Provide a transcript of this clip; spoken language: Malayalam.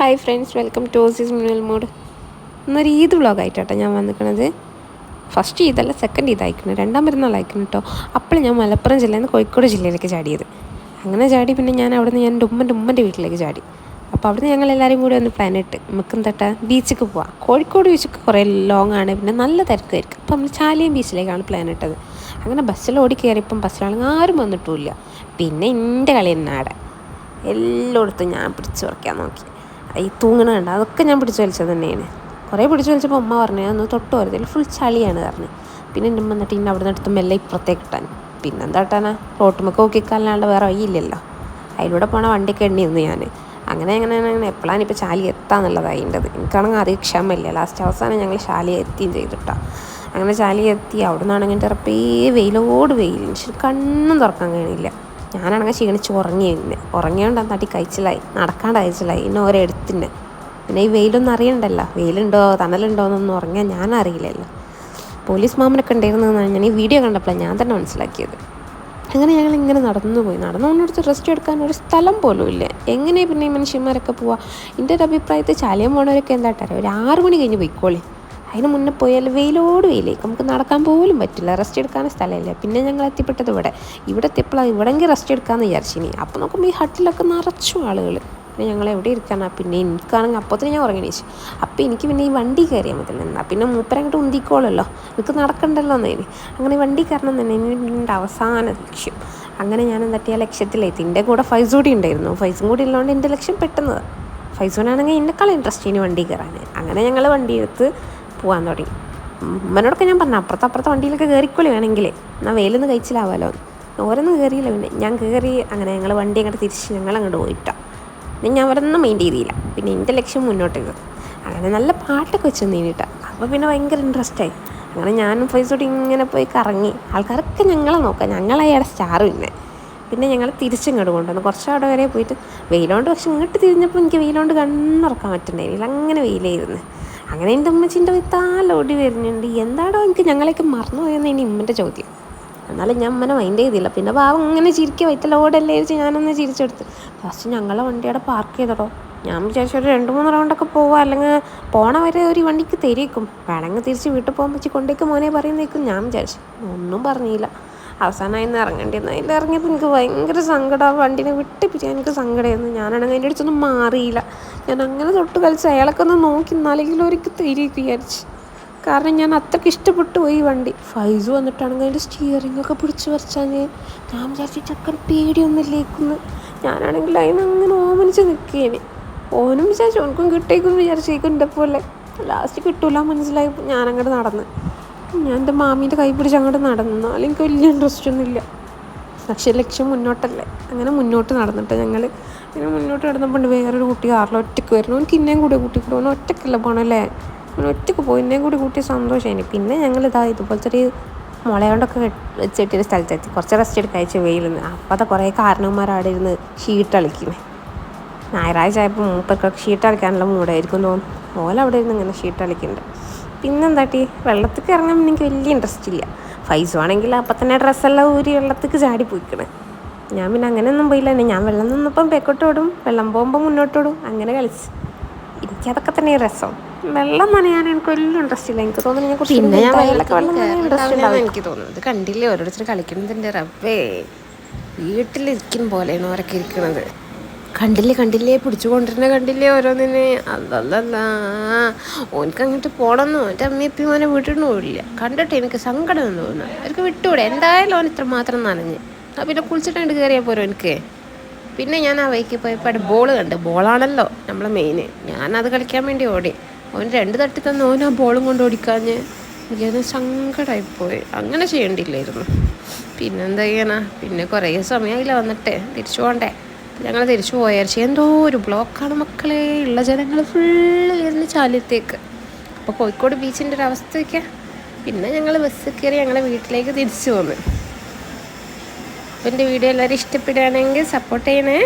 ഹായ് ഫ്രണ്ട്സ്, വെൽക്കം ടു ഓസീസ് മിനൽ മോഡ്. ഇന്നൊരു ഈദ് വ്ളോഗായിട്ടാട്ടോ ഞാൻ വന്നിരിക്കുന്നത്. ഫസ്റ്റ് ഈദല്ല, സെക്കൻഡ് ഈദ് അയക്കണം, രണ്ടാം പെരുന്നാൾ അയക്കണം കേട്ടോ. അപ്പോൾ ഞാൻ മലപ്പുറം ജില്ലയിൽ നിന്ന് കോഴിക്കോട് ജില്ലയിലേക്ക് ചാടിയത്. അങ്ങനെ ചാടി പിന്നെ ഞാൻ അവിടുന്ന് എൻ്റെ ഉമ്മൻ്റെ വീട്ടിലേക്ക് ചാടി. അപ്പോൾ അവിടുന്ന് ഞങ്ങൾ എല്ലാവരും കൂടി ഒന്ന് പ്ലാൻ ഇട്ട് നമുക്ക് എന്താ ബീച്ചിലേക്ക് പോവാം. കോഴിക്കോട് ബീച്ചൊക്കെ കുറേ ലോങ് ആണ്, പിന്നെ നല്ല തിരക്കായിരിക്കും. അപ്പോൾ നമ്മൾ ചാലിയം ബീച്ചിലേക്കാണ് പ്ലാൻ ഇട്ടത്. അങ്ങനെ ബസ്സിൽ ഓടി കയറിയപ്പം ബസ്സിലാണെങ്കിൽ ആരും വന്നിട്ടുമില്ല. പിന്നെ എൻ്റെ കളി തന്നെ ആടെ എല്ലായിടത്തും ഞാൻ പിടിച്ച് പറിക്കാൻ നോക്കി. ഈ തൂങ്ങണുണ്ട് അതൊക്കെ ഞാൻ പിടിച്ച് വലിച്ചത് തന്നെയാണ്. കുറേ പിടിച്ച് വലിച്ചപ്പോൾ ഉമ്മ പറഞ്ഞു ഒന്ന് തൊട്ട് വരുതിൽ ഫുൾ ചളിയാണ് പറഞ്ഞു. പിന്നെ എൻ്റെ ഉമ്മ എന്നിട്ട് ഇന്നെ അവിടെ നിന്ന് എടുത്ത് മെല്ലെ ഇപ്പുറത്തേക്ക് ഇട്ടാൻ. പിന്നെ എന്താ ഇട്ടാനാ, റോട്ടുമൊക്കെ നോക്കിക്കാല്ലാണ്ട് വേറെ വഴിയില്ലല്ലോ, അതിലൂടെ പോണ വണ്ടിയൊക്കെ എണ്ണിയിരുന്നു ഞാൻ. അങ്ങനെ എപ്പോഴാണ് ഇപ്പോൾ ചാലി എത്താന്നുള്ളതായി എൻ്റെത്. എനിക്കാണെങ്കിൽ അധികം ക്ഷമയില്ല. ലാസ്റ്റ് അവസാനം ഞങ്ങൾ ചാലി എത്തുകയും ചെയ്തിട്ടാ. അങ്ങനെ ചാലി എത്തി. അവിടെ നിന്നാണെങ്കിൽ എൻ്റെ ഉറപ്പേ വെയിലോട് വെയിൽ, പക്ഷെ കണ്ണും തുറക്കാൻ കഴിയില്ല. ഞാനാണെങ്കിൽ ക്ഷീണിച്ച് ഉറങ്ങിയോണ്ട് നട്ടി കഴിച്ചിലായി, നടക്കാണ്ട് കഴിച്ചിലായി. പിന്നെ ഓരോ എടുത്തിന്നെ. പിന്നെ ഈ വെയിലൊന്നും അറിയണ്ടല്ലോ, വെയിലുണ്ടോ തണലുണ്ടോ എന്നൊന്നും ഉറങ്ങാൻ ഞാൻ അറിയില്ലല്ലോ. പോലീസ് മാമനൊക്കെ ഉണ്ടായിരുന്നു ഞാൻ ഈ വീഡിയോ കണ്ടപ്പോഴാണ് ഞാൻ തന്നെ മനസ്സിലാക്കിയത്. അങ്ങനെ ഞങ്ങളിങ്ങനെ നടന്നുകൊണ്ടിടത്ത് റെസ്റ്റ് എടുക്കാൻ ഒരു സ്ഥലം പോലും ഇല്ല. എങ്ങനെ പിന്നെ ഈ മനുഷ്യന്മാരൊക്കെ പോവാ? എൻ്റെ ഒരു അഭിപ്രായത്തിൽ ചാലിയം പോണവരൊക്കെ എന്താട്ടാ ഒരു 6 മണി കഴിഞ്ഞ് പോയിക്കോളി. അതിന് മുന്നേ പോയാൽ വെയിലോട് വെയിലേക്ക് നമുക്ക് നടക്കാൻ പോലും പറ്റില്ല, റെസ്റ്റ് എടുക്കാൻ സ്ഥലമില്ല. പിന്നെ ഞങ്ങൾ എത്തിപ്പെട്ടത് ഇവിടെ എത്തിയപ്പോഴാണ് ഇവിടെങ്കിൽ റെസ്റ്റ് എടുക്കാമെന്ന് വിചാരിച്ചിനി. അപ്പോൾ നോക്കുമ്പോൾ ഈ ഹട്ടിലൊക്കെ നിറച്ചു ആളുകൾ. പിന്നെ ഞങ്ങൾ എവിടെ ഇരിക്കാനാ? പിന്നെ എനിക്കാണെങ്കിൽ അപ്പോഴത്തേന് ഞാൻ ഉറങ്ങിണീച്ചു. അപ്പോൾ എനിക്ക് പിന്നെ ഈ വണ്ടി കയറിയാൽ മതിയല്ലോ, എന്നാൽ പിന്നെ മൂപ്പരങ്ങോട്ട് ഉന്തിക്കോളല്ലോ, എനിക്ക് നടക്കണ്ടല്ലോ എന്നതിന്. അങ്ങനെ വണ്ടി കയറണം തന്നെ എൻ്റെ അവസാന ലക്ഷ്യം. അങ്ങനെ ഞാൻ തട്ടിയ ലക്ഷ്യത്തിലെത്തി. എൻ്റെ കൂടെ ഫൈസ് കൂടി ഉണ്ടായിരുന്നു. ഫൈസും കൂടി ഉള്ളതുകൊണ്ട് എൻ്റെ ലക്ഷ്യം പെട്ടെന്ന്. ഫൈസൂനാണെങ്കിൽ എന്നെക്കാളും ഇൻട്രസ്റ്റ് ഇനി വണ്ടി കയറാൻ. അങ്ങനെ ഞങ്ങൾ വണ്ടി എടുത്ത് പോകാൻ തുടങ്ങി. ഉമ്മനോടൊക്കെ ഞാൻ പറഞ്ഞു അപ്പുറത്തെ വണ്ടിയിലൊക്കെ കയറിക്കോളി വേണമെങ്കിൽ, എന്നാൽ വെയിലൊന്ന് കഴിച്ചിലാവാമല്ലോ. ഓരോന്നും കയറിയില്ല. പിന്നെ ഞാൻ കയറി. അങ്ങനെ ഞങ്ങൾ വണ്ടി അങ്ങോട്ട് തിരിച്ച് ഞങ്ങളങ്ങോട്ട് പോയിട്ടാ. പിന്നെ ഞാൻ അവരൊന്നും മൈൻഡ് ചെയ്തില്ല. പിന്നെ എൻ്റെ ലക്ഷ്യം മുന്നോട്ടേക്ക്. അങ്ങനെ നല്ല പാട്ടൊക്കെ വെച്ച് നീട്ടാ. അപ്പോൾ പിന്നെ ഭയങ്കര ഇൻട്രസ്റ്റായി. അങ്ങനെ ഞാനും ഫൈസോട്ട് ഇങ്ങനെ പോയി കറങ്ങി. ആൾക്കാരൊക്കെ ഞങ്ങളെ നോക്കാം, ഞങ്ങളയാടെ സ്റ്റാർ. പിന്നെ ഞങ്ങൾ തിരിച്ചിങ്ങോട്ട് കൊണ്ടുവന്നു. കുറച്ച് അവിടെ വരെ പോയിട്ട് വെയിലോണ്ട്, പക്ഷെ ഇങ്ങോട്ട് തിരിഞ്ഞപ്പോൾ എനിക്ക് വെയിലോണ്ട് കണ്ണുറക്കാൻ പറ്റുന്നുണ്ടായില്ല, അങ്ങനെ വെയിലായിരുന്നു. അങ്ങനെ എൻ്റെ ഉമ്മച്ചിൻ്റെ വിത്താലോടി വരുന്നുണ്ട്. എന്താടോ എനിക്ക് ഞങ്ങളേക്ക് മറന്നു പോയെന്ന് ഇനി ഉമ്മൻ്റെ ചോദ്യം. എന്നാലും ഞാൻ ഉമ്മനെ മൈൻഡ് ചെയ്തില്ല. പിന്നെ പാവം ഇങ്ങനെ ചിരിക്കുക, വൈത്തലോടല്ലേ വെച്ച് ഞാനൊന്ന് ചിരിച്ചെടുത്ത്. ഫസ്റ്റ് ഞങ്ങളെ വണ്ടി അവിടെ പാർക്ക് ചെയ്തടോ. ഞാൻ വിചാരിച്ചു ഒരു 2-3 റൗണ്ടൊക്കെ പോവാം, അല്ലെങ്കിൽ പോണ വരെ ഒരു വണ്ടിക്ക് തരിക്കും, വേണമെങ്കിൽ തിരിച്ച് വീട്ടിൽ പോകാൻ വെച്ച് കൊണ്ടേക്ക് മോനെ പറയുന്നേക്കും ഞാൻ വിചാരിച്ചു. ഒന്നും പറഞ്ഞില്ല. അവസാനമായി ഇന്ന് ഇറങ്ങേണ്ടിയിരുന്നു. അതിൽ ഇറങ്ങിയപ്പോൾ എനിക്ക് ഭയങ്കര സങ്കടം. വണ്ടിനെ വിട്ടിപ്പിരിക്കാൻ എനിക്ക് സങ്കടമായിരുന്നു. ഞാനാണെങ്കിൽ അതിൻ്റെ അടുത്തൊന്നും മാറിയില്ല. ഞാൻ അങ്ങനെ തൊട്ട് കളിച്ച് അയാളൊക്കെ ഒന്ന് നോക്കി നാലെങ്കിലും ഒരിക്കൽ തരിക വിചാരിച്ച്. കാരണം ഞാൻ അത്രയ്ക്ക് ഇഷ്ടപ്പെട്ടു പോയി ഈ വണ്ടി. ഫൈസ് വന്നിട്ടാണെങ്കിൽ അതിൻ്റെ സ്റ്റിയറിങ്ങൊക്കെ പിടിച്ച് വരച്ചാൽ ഞാൻ വിചാരിച്ചു ചക്കൻ പേടിയൊന്നുമില്ലേക്കുന്നു. ഞാനാണെങ്കിൽ അതിനങ്ങനെ ഓമനിച്ച് നിൽക്കുകയാണ്. ഓനും വിചാരിച്ചു ഓനക്കും കിട്ടേക്കും വിചാരിച്ചേക്കും എൻ്റെ പോലെ. ലാസ്റ്റ് കിട്ടൂല മനസ്സിലായി. ഞാനങ്ങോട്ട് നടന്ന് ഞാൻ എൻ്റെ മാമീൻ്റെ കൈ പിടിച്ച് അങ്ങോട്ട് നടന്നു. അല്ലെങ്കിൽ വലിയ ഇൻട്രസ്റ്റ് ഒന്നുമില്ല, പക്ഷേ ലക്ഷ്യം മുന്നോട്ടല്ലേ. അങ്ങനെ മുന്നോട്ട് നടന്നിട്ട് ഞങ്ങൾ ഇങ്ങനെ മുന്നോട്ട് നടന്നപ്പോൾ വേറൊരു കുട്ടി കാറിൽ ഒറ്റയ്ക്ക് വരുന്നു. എനിക്ക് ഇന്നേയും കൂടി കൂട്ടിക്കൂടെ, ഓൻ ഒറ്റയ്ക്കല്ല പോകണല്ലേ, ഓൻ ഒറ്റയ്ക്ക് പോയി. ഇന്നേയും കൂടി കൂട്ടി സന്തോഷമായി. പിന്നെ ഞങ്ങൾ ഇതുപോലത്തെ ഒരു മുളയോണ്ടൊക്കെ വെച്ചിട്ടൊരു സ്ഥലത്തെത്തി. കുറച്ച് റെസ്റ്റ് എടുക്കാൻ അയച്ച് വെയിലിന്ന്. അപ്പോൾ അത് കുറേ കാരണവന്മാരവിടെ ഇരുന്ന് ഷീട്ട് കളിക്കുന്നത്. ഞായറാഴ്ച ആയപ്പോൾ മൂപ്പർക്കൊക്കെ ഷീട്ട് കളിക്കാനുള്ള മൂടായിരിക്കും തോന്നുന്നു. ഓലവിടെ ഇരുന്ന് ഇങ്ങനെ ഷീട്ട് കളിക്കുന്നുണ്ട്. പിന്നെന്താട്ടി വെള്ളത്തേക്ക് ഇറങ്ങാൻ എനിക്ക് വലിയ ഇൻട്രസ്റ്റ് ഇല്ല. ഫൈസു ആണെങ്കിൽ അപ്പം തന്നെ ഡ്രസ്സെല്ലാം ഊരി വെള്ളത്തേക്ക് ചാടി പോയിക്കണേ. ഞാൻ പിന്നെ അങ്ങനെയൊന്നും പോയില്ല തന്നെ. ഞാൻ വെള്ളം നിന്നപ്പം ബേക്കോട്ടോടും, വെള്ളം പോകുമ്പോൾ മുന്നോട്ടോടും, അങ്ങനെ കളിച്ച്. എനിക്കതൊക്കെ തന്നെ രസം. വെള്ളം നനയാൻ എനിക്ക് വലിയ ഇൻട്രസ്റ്റ് ഇല്ല. എനിക്ക് തോന്നുന്നു പിന്നെ ഞാൻ എനിക്ക് തോന്നുന്നത് കണ്ടില്ലേ ഓരോരുത്തർ കളിക്കുന്നതിൻ്റെ റബ്ബേ, വീട്ടിലിരിക്കും പോലെയാണ് ഓരൊക്കെ ഇരിക്കുന്നത്. കണ്ടില്ലേ പിടിച്ചു കൊണ്ടിരുന്ന കണ്ടില്ലേ ഓരോന്നിനെ. അതല്ല ഓനക്ക് അങ്ങോട്ട് പോകണമെന്നോ എൻ്റെ അമ്മയപ്പി മോനെ വീട്ടിൽ പോയില്ല. കണ്ടിട്ട് എനിക്ക് സങ്കടം എന്ന് തോന്നുന്നു. അവർക്ക് വിട്ടുകൂടെ? എന്തായാലും ഓൻ ഇത്ര മാത്രം നനഞ്ഞ്. പിന്നെ കുളിച്ചിട്ടാണ്ട് കയറിയാൽ പോരോ എനിക്ക്. പിന്നെ ഞാൻ ആ വൈക്ക് പോയപ്പോൾ അവിടെ ബോൾ കണ്ട്. ബോളാണല്ലോ നമ്മളെ മെയിന്. ഞാനത് കളിക്കാൻ വേണ്ടി ഓടി. ഓൻ 2 തട്ടി തന്ന് ഓൻ ആ ബോളും കൊണ്ട് ഓടിക്കാഞ്ഞ് എനിക്ക് സങ്കടമായിപ്പോയി. അങ്ങനെ ചെയ്യേണ്ടിയില്ലായിരുന്നു. പിന്നെന്താ ചെയ്യാനാ? പിന്നെ കുറേ സമയമായില്ല വന്നിട്ട് തിരിച്ചു പോകണ്ടേ. ഞങ്ങൾ തിരിച്ചു പോയാൽ എന്തോ ഒരു ബ്ലോക്കാണ് മക്കളെ. ഉള്ള ജനങ്ങൾ ഫുള്ള് ഇരുന്ന് ചാലിയത്തേക്ക്. അപ്പോൾ കോഴിക്കോട് ബീച്ചിൻ്റെ ഒരു അവസ്ഥയൊക്കെ. പിന്നെ ഞങ്ങൾ ബസ് കയറി ഞങ്ങളെ വീട്ടിലേക്ക് തിരിച്ചു പോന്നു. അപ്പോൾ എൻ്റെ വീഡിയോ എല്ലാവരും ഇഷ്ടപ്പെടുകയാണെങ്കിൽ സപ്പോർട്ട് ചെയ്യണേ.